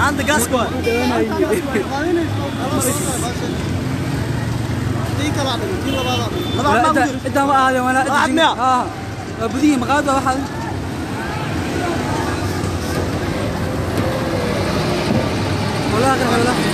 عندك قاسكوا انت ما هذا وانا بدي مغادة واحد ولا ولا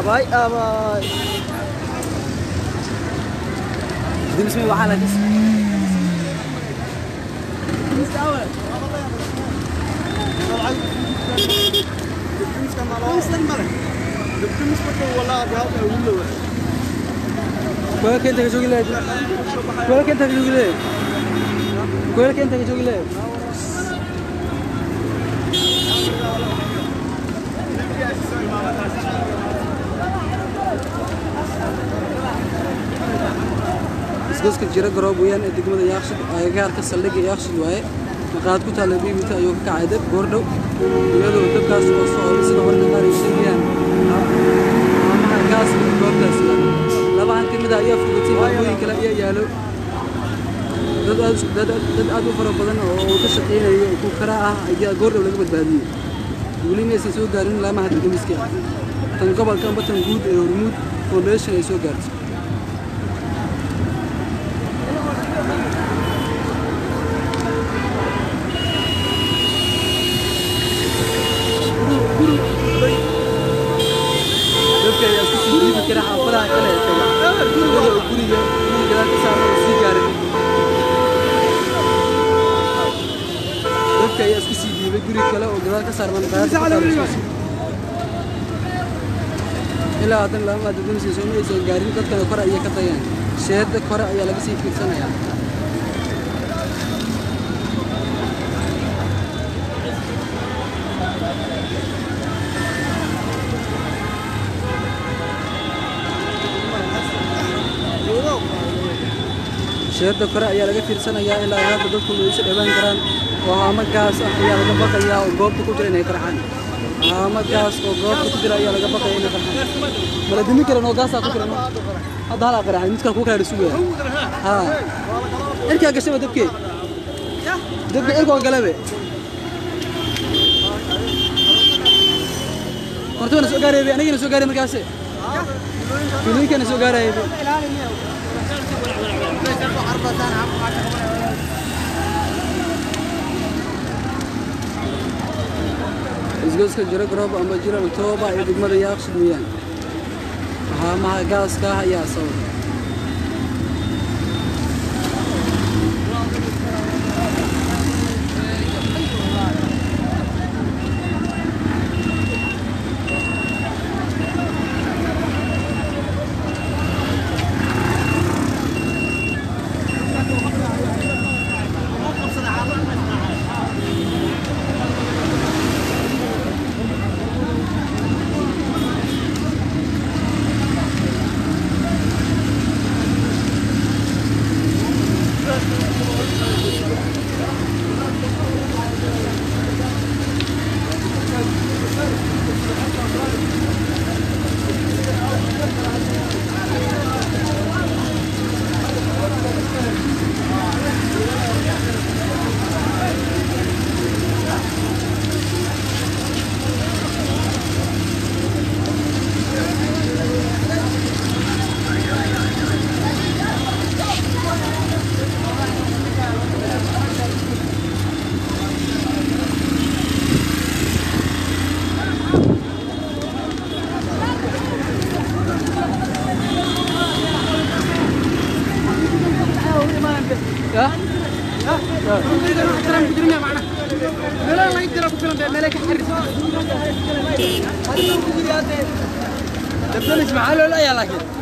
باي باي دي مسمي وحالة كيس مستعمل كويك انت كشوقي ليه كويك انت كشوقي ليه كويك انت كشوقي ليه isgoos ka jira garoob weeyaan ee degmada Yaaqshiid ay gaarka saldhigga Yaaqshiid waaye maqaad ku taala biibita ayuu ka kacay goordhow iyadoo dabkaas oo soo sida warka qaar ay sheegayaan ama gaas goobtaas laba aan kamid ah ayaa fugatay booyin kale ayaa yaalo dad aad u fara badan oo ka shaqeynaya ku kara ah ayaa goordhow laga badbaadiyay weli ma aysan soo gaarin laamaha degmiska tan gobolka Batan guud ee Hormuud Foundation ay soo gaartay كده حافظها كده guriga ka saaran si gaarin dadka ayaa isku sii diibay guri kale oo gadaal ka saaran ilaa hadan lama dadamsi soo meeyay gaarin dadka kor ay ka tayaan sheeda kor ayaa laga sii fiirsanayaa sheeda kore ayaa laga fiirsanayaa ilaa hadda dadku ay is dhawaan karaan oo ama gaas ayaa laga baqayaa oo goobta ku jira inay qarxaan ama gaas oo goobta ku jira ayaa laga baqayaa inay qarxaan mala dimi kale noo gaas ku jira hadda hala qarxay mid kale ku kala suuga irka gashay dabkii irko galabe hortoona soo gaaray anigana soo gaaray markaas filimkana soo gaaray isgoos ka jira garoob ama jira October ee degmada Yaaqshiid weeyaan ma gaaska ayaa soo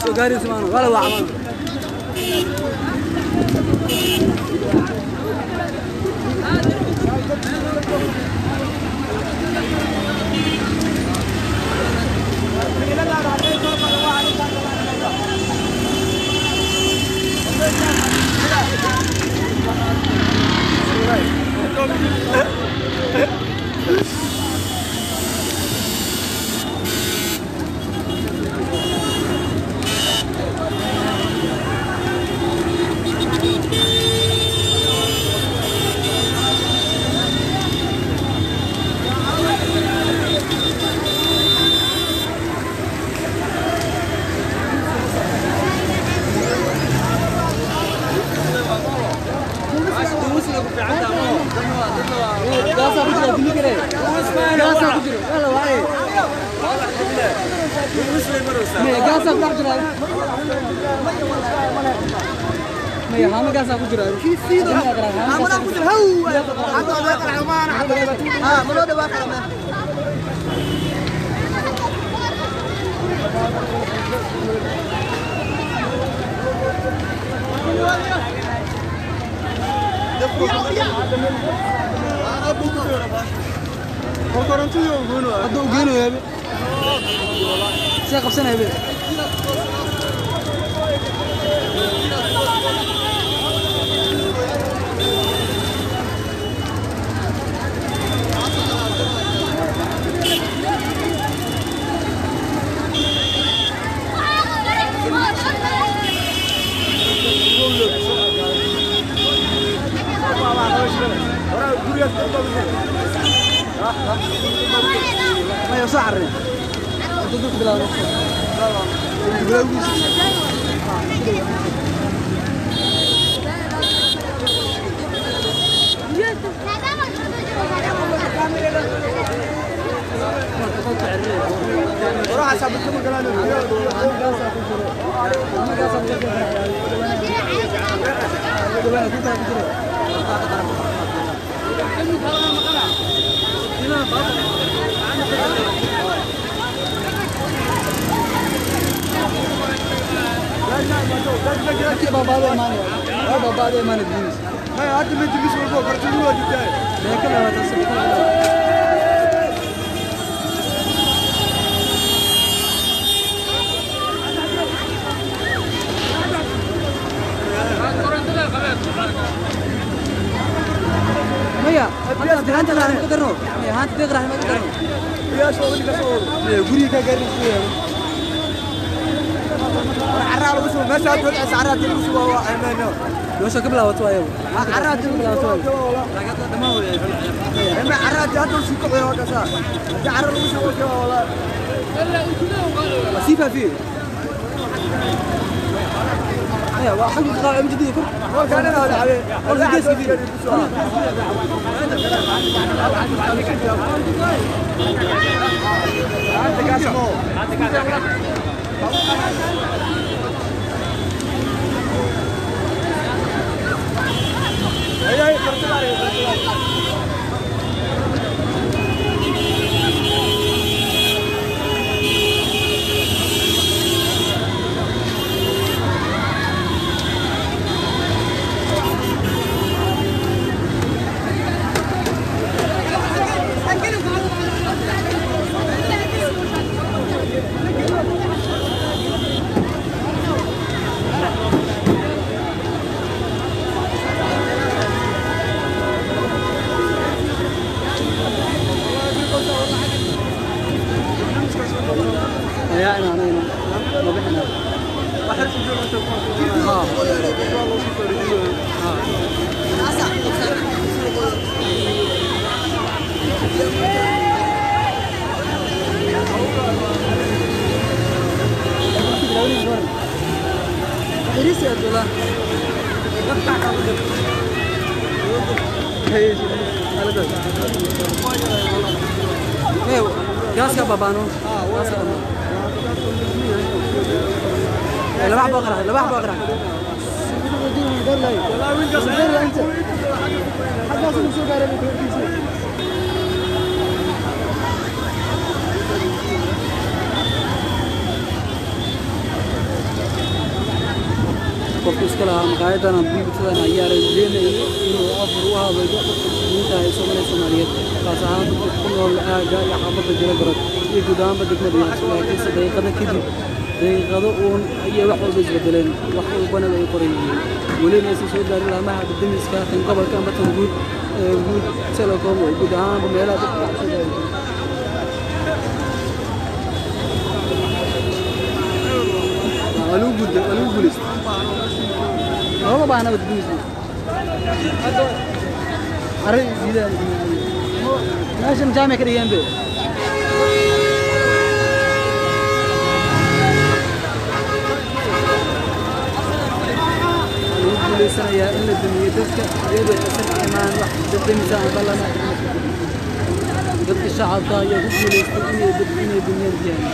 سوغاري سمانو ولا وعمل مية قاسة كل واحد جرى مية هام قاسة كل جرى هام قاسة كل هو عبد الله العمان عبد الله ملود واقع سيقف سنة يبي ما يصعر تدوك بلا وراح حساب الكلام بابا ما ندريش ما عاد ما تجيش فوق فرتلوا جداي لكن لا تصدق ميا هانت لا ما تقدروا هانت تقرا ما تقدروا يا شغل كسور غري كغير عرّا لو سو ماشي تقول اسعارات لو سو هو امانه لو شو قبل وتو ايو عرّا قبل وتو لقد دماو اما عرّا جاتو سو كبه وكسا عرّا لو سو والله وسيفه فيه ايوه واحد قائم جديد هو كان انا ولا عليه والله جيس كبير انت قاسمو اي يا انا ما بحنا واحد قاس يا بابانو لا بحب اقرا لا بحب اقرا qofka iska lahaa maqaayadana biibtada ayaa leeyahay inuu afur u haado inta ay Soomaaliyeed kaas ahaan ku nool aaga iyo xaafadda Jilagorod iyo gudaanba degmada laakiin daqiiqada kadib daqiiqado uun ayay wax walba isbedeleen wax walbana ay qorayeen waliba si soo daarin lamaha damiska kan gobolka amba tan guud telecom oo gudaanba meelaha dadka xasadeen alu gulis والله ما أنا بدوس أري زيادة ماشي مجامع كده جنبي السنة يا إلا الدنيا تسكت يبي أسمع كمان واحد الدنيا ساعة بالله ما ضد الشعب طاير ضد الدنيا الدنيا ديانا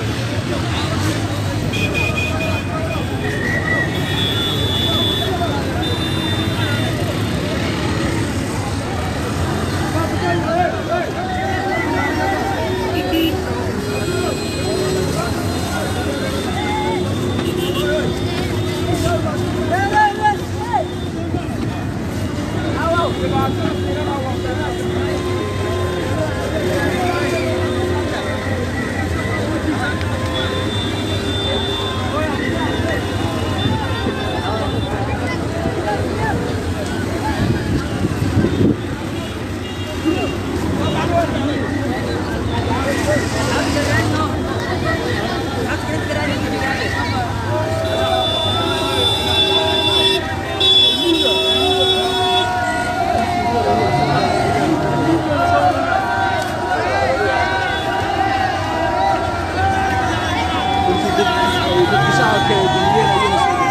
shacabka ay dumiyeen ayuu sheegay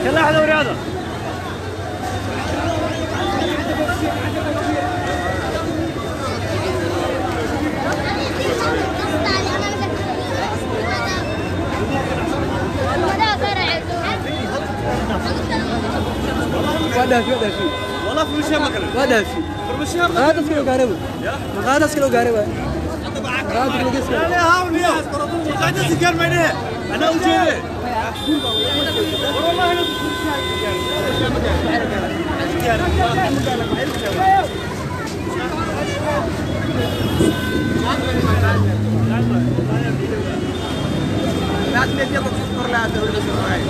كلا واحدة ورياضة ودافي والله فرمشها ما كلام ودافي فرمشها ما هذا كيلو قاربه هذا كيلو قاربه هذا كيلو قسم لا هاول يا قاعد تسكر مني انا وجهي والله انا لازم يجي تصفر لها تقول لي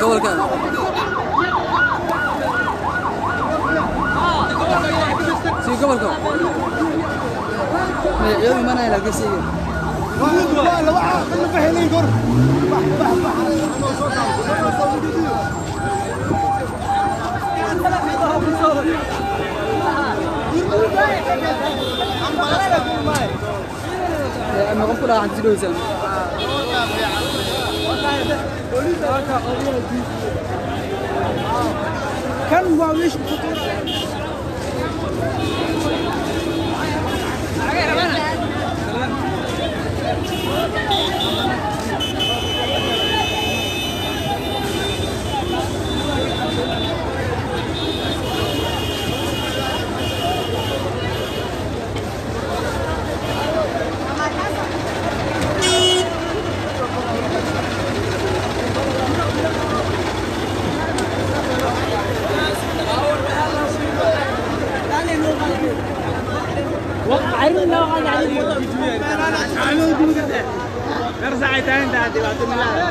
قول كان سي قبل كان يوم ما انا لاقي سي لا واحد خلنا فهلين قر انا قلت له عن زيدو سلام كان هو ليش عرنا وقال عليه نرجع تاني تعدي بعد الله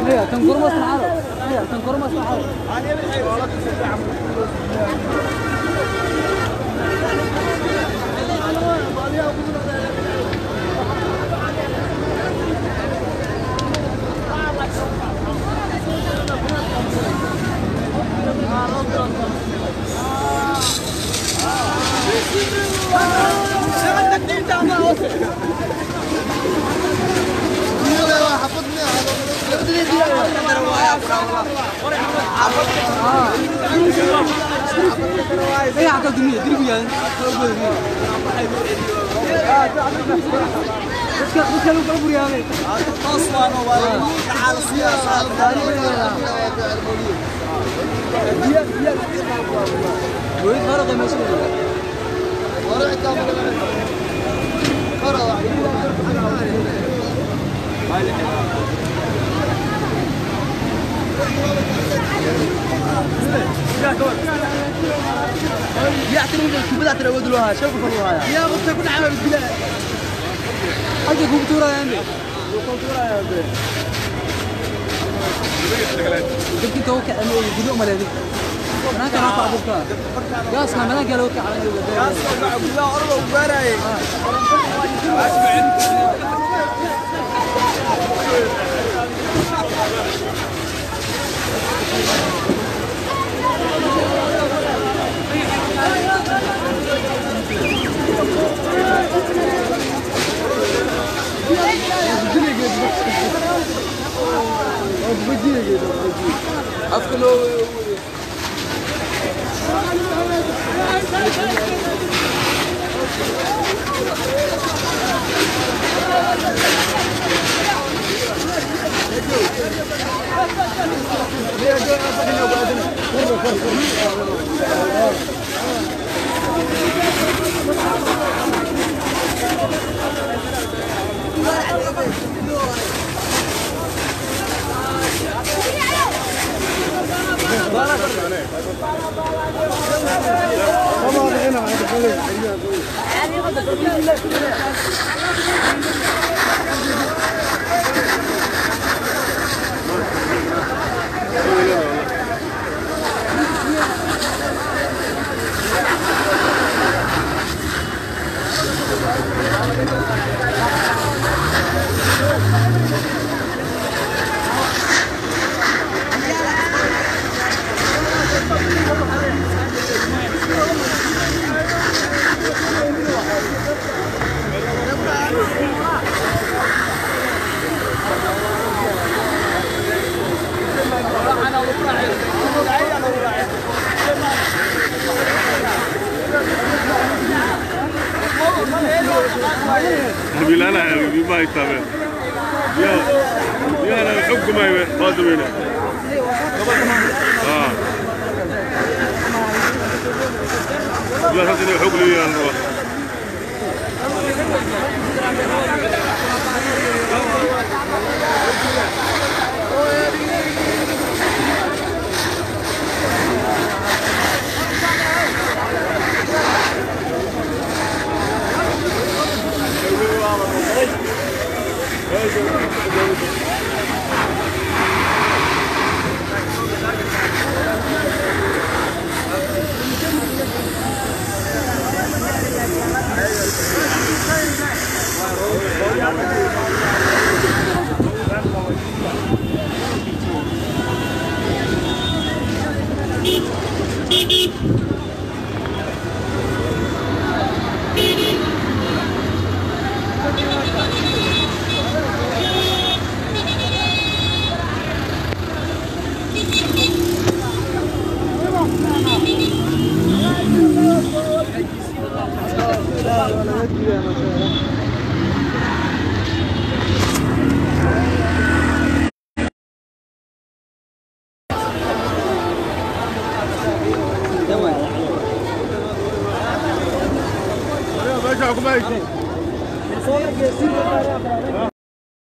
هي تنقر مصر عرب هي تنقر مصر عرب ايه عقل دنيا دربي يعني بس كانوا قبر يا اخي اصلا هو تعال السياسه وين فرض المسؤول ورا كامل ورا يعتني كبدات الودلوها شوف فلوها يا بس كل عام بالله حاجه كوبتورا يعني كوبتورا يا بي دكتي توك انه يجيبوا ملادي انا كان رافع بكره يا اسمع ما قالوا لك على يا اسمع لا ارض وبراي حبيبي أنا ما يتابع يا أنا حب ما يقدمينه لا تدري حب لي أنا